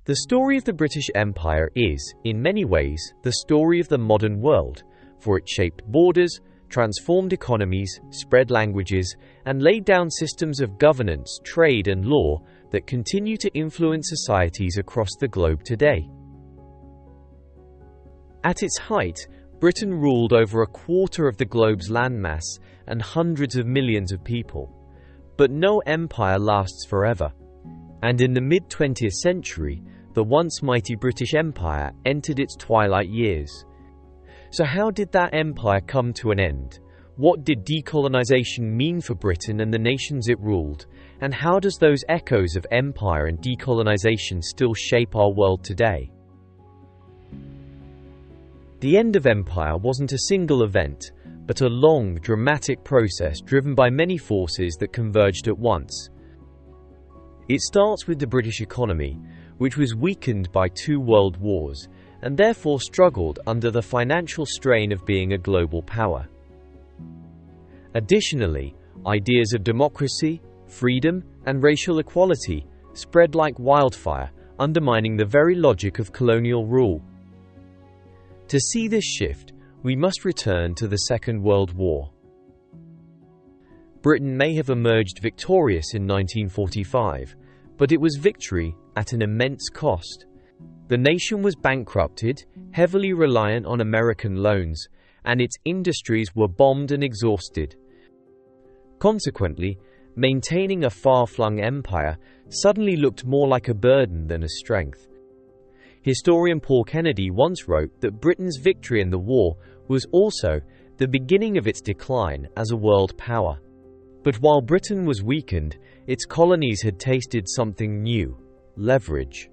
The story of the British Empire is, in many ways, the story of the modern world, for it shaped borders, transformed economies, spread languages, and laid down systems of governance, trade, and law that continue to influence societies across the globe today. At its height, Britain ruled over a quarter of the globe's landmass and hundreds of millions of people. But no empire lasts forever. And in the mid-20th century, the once mighty British Empire entered its twilight years. So how did that empire come to an end? What did decolonisation mean for Britain and the nations it ruled? And how does those echoes of empire and decolonisation still shape our world today? The end of empire wasn't a single event, but a long, dramatic process driven by many forces that converged at once. It starts with the British economy, which was weakened by 2 world wars, and therefore struggled under the financial strain of being a global power. Additionally, ideas of democracy, freedom, and racial equality spread like wildfire, undermining the very logic of colonial rule. To see this shift, we must return to the Second World War. Britain may have emerged victorious in 1945, but it was victory at an immense cost. The nation was bankrupted, heavily reliant on American loans, and its industries were bombed and exhausted. Consequently, maintaining a far-flung empire suddenly looked more like a burden than a strength. Historian Paul Kennedy once wrote that Britain's victory in the war was also the beginning of its decline as a world power. But while Britain was weakened, its colonies had tasted something new: leverage.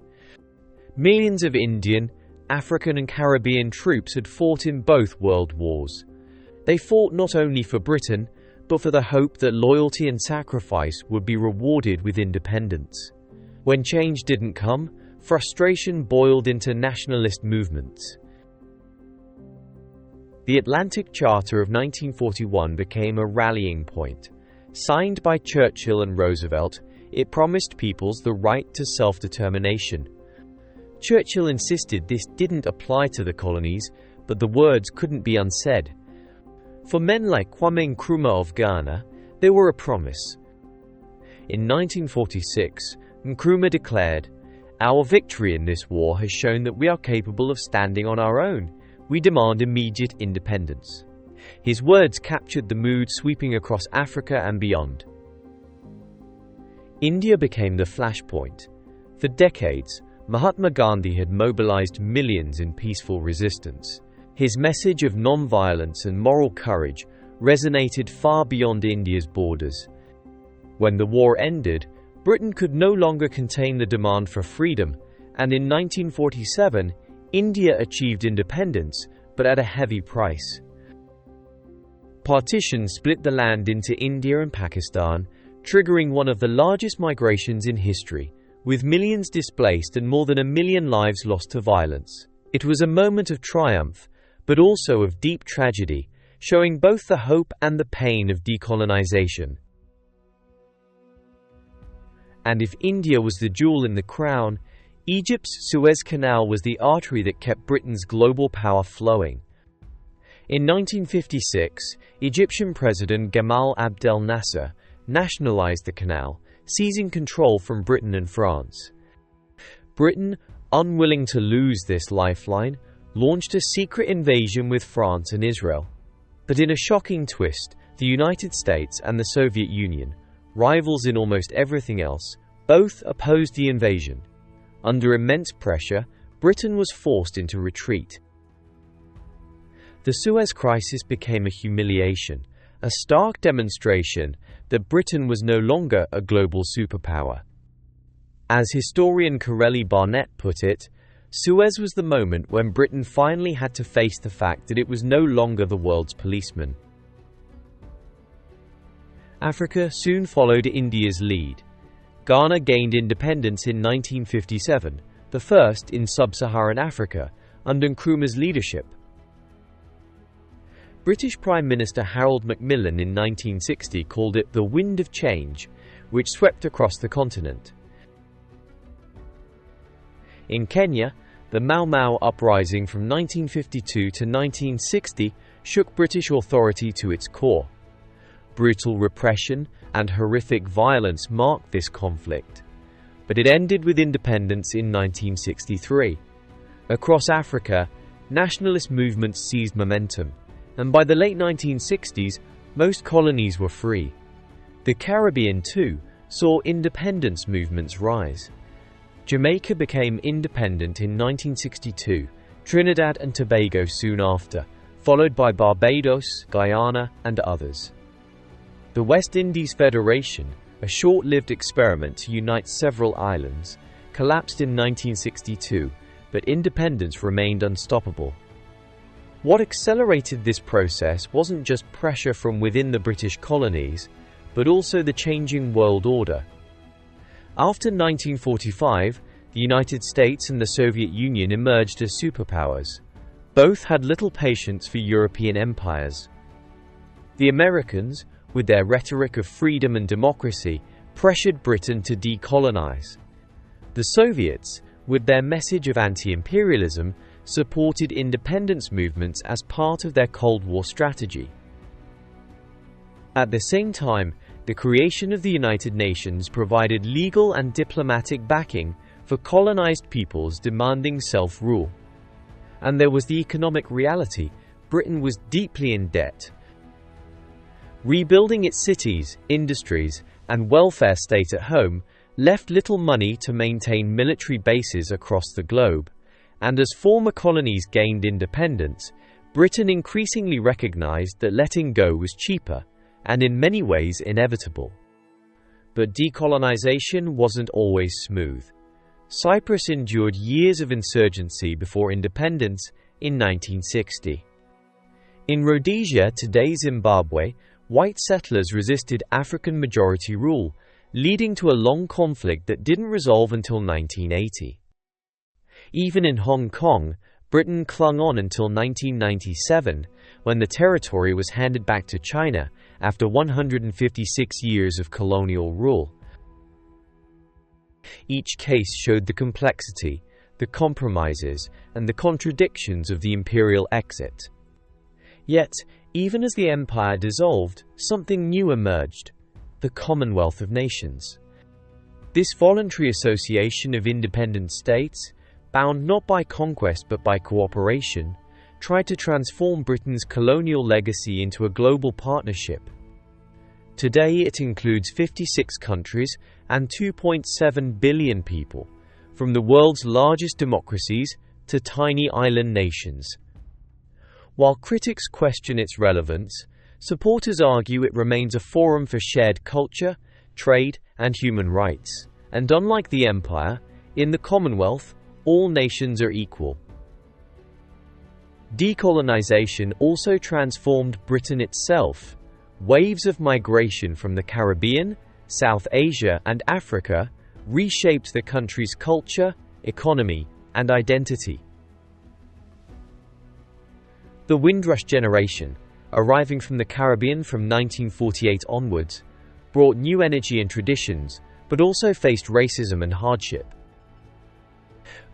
Millions of Indian, African, and Caribbean troops had fought in both world wars. They fought not only for Britain, but for the hope that loyalty and sacrifice would be rewarded with independence. When change didn't come, frustration boiled into nationalist movements. The Atlantic Charter of 1941 became a rallying point. Signed by Churchill and Roosevelt, it promised peoples the right to self-determination. Churchill insisted this didn't apply to the colonies, but the words couldn't be unsaid. For men like Kwame Nkrumah of Ghana, they were a promise. In 1946, Nkrumah declared, "Our victory in this war has shown that we are capable of standing on our own. We demand immediate independence." His words captured the mood sweeping across Africa and beyond. India became the flashpoint. For decades, Mahatma Gandhi had mobilized millions in peaceful resistance. His message of non-violence and moral courage resonated far beyond India's borders. When the war ended, Britain could no longer contain the demand for freedom, and in 1947, India achieved independence, but at a heavy price. Partition split the land into India and Pakistan, triggering one of the largest migrations in history, with millions displaced and more than 1 million lives lost to violence. It was a moment of triumph, but also of deep tragedy, showing both the hope and the pain of decolonisation. And if India was the jewel in the crown, Egypt's Suez Canal was the artery that kept Britain's global power flowing. In 1956, Egyptian President Gamal Abdel Nasser nationalized the canal, seizing control from Britain and France. Britain, unwilling to lose this lifeline, launched a secret invasion with France and Israel. But in a shocking twist, the United States and the Soviet Union, rivals in almost everything else, both opposed the invasion. Under immense pressure, Britain was forced into retreat. The Suez Crisis became a humiliation, a stark demonstration that Britain was no longer a global superpower. As historian Corelli Barnett put it, Suez was the moment when Britain finally had to face the fact that it was no longer the world's policeman. Africa soon followed India's lead. Ghana gained independence in 1957, the first in sub-Saharan Africa, under Nkrumah's leadership. British Prime Minister Harold Macmillan in 1960 called it the wind of change, which swept across the continent. In Kenya, the Mau Mau uprising from 1952 to 1960 shook British authority to its core. Brutal repression and horrific violence marked this conflict, but it ended with independence in 1963. Across Africa, nationalist movements seized momentum, and by the late 1960s, most colonies were free. The Caribbean, too, saw independence movements rise. Jamaica became independent in 1962, Trinidad and Tobago soon after, followed by Barbados, Guyana, and others. The West Indies Federation, a short-lived experiment to unite several islands, collapsed in 1962, but independence remained unstoppable. What accelerated this process wasn't just pressure from within the British colonies, but also the changing world order. After 1945, the United States and the Soviet Union emerged as superpowers. Both had little patience for European empires. The Americans, with their rhetoric of freedom and democracy, pressured Britain to decolonize. The Soviets, with their message of anti-imperialism, supported independence movements as part of their Cold War strategy. At the same time, the creation of the United Nations provided legal and diplomatic backing for colonized peoples demanding self-rule. And there was the economic reality: Britain was deeply in debt. Rebuilding its cities, industries, and welfare state at home left little money to maintain military bases across the globe, and as former colonies gained independence, Britain increasingly recognized that letting go was cheaper, and in many ways inevitable. But decolonization wasn't always smooth. Cyprus endured years of insurgency before independence in 1960. In Rhodesia, today's Zimbabwe, white settlers resisted African majority rule, leading to a long conflict that didn't resolve until 1980. Even in Hong Kong, Britain clung on until 1997, when the territory was handed back to China after 156 years of colonial rule. Each case showed the complexity, the compromises, and the contradictions of the imperial exit. Yet, even as the empire dissolved, something new emerged: the Commonwealth of Nations. This voluntary association of independent states, bound not by conquest but by cooperation, tried to transform Britain's colonial legacy into a global partnership. Today it includes 56 countries and 2.7 billion people, from the world's largest democracies to tiny island nations. While critics question its relevance, supporters argue it remains a forum for shared culture, trade, and human rights. And unlike the empire, in the Commonwealth, all nations are equal. Decolonisation also transformed Britain itself. Waves of migration from the Caribbean, South Asia, and Africa reshaped the country's culture, economy, and identity. The Windrush generation, arriving from the Caribbean from 1948 onwards, brought new energy and traditions, but also faced racism and hardship.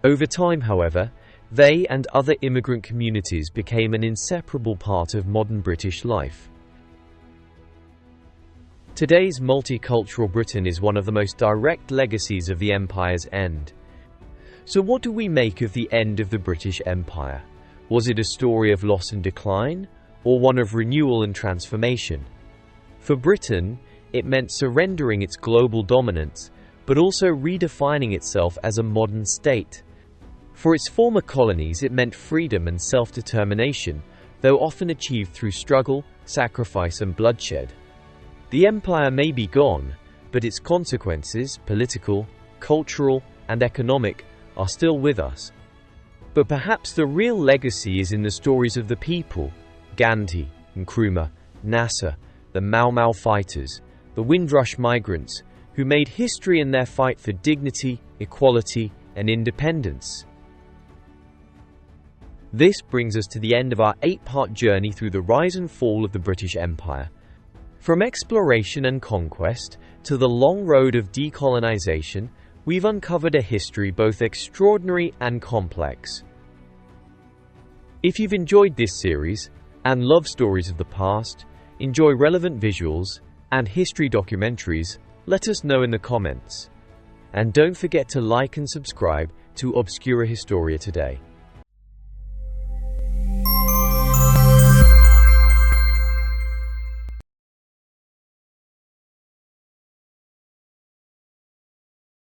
Over time, however, they and other immigrant communities became an inseparable part of modern British life. Today's multicultural Britain is one of the most direct legacies of the empire's end. So what do we make of the end of the British Empire? Was it a story of loss and decline, or one of renewal and transformation? For Britain, it meant surrendering its global dominance, but also redefining itself as a modern state. For its former colonies, it meant freedom and self-determination, though often achieved through struggle, sacrifice, and bloodshed. The empire may be gone, but its consequences, political, cultural, and economic, are still with us. But perhaps the real legacy is in the stories of the people: Gandhi, Nkrumah, Nasser, the Mau Mau fighters, the Windrush migrants, who made history in their fight for dignity, equality, and independence. This brings us to the end of our 8-part journey through the rise and fall of the British Empire. From exploration and conquest to the long road of decolonisation, we've uncovered a history both extraordinary and complex. If you've enjoyed this series and love stories of the past, enjoy relevant visuals and history documentaries, let us know in the comments. And don't forget to like and subscribe to Obscura Historia today.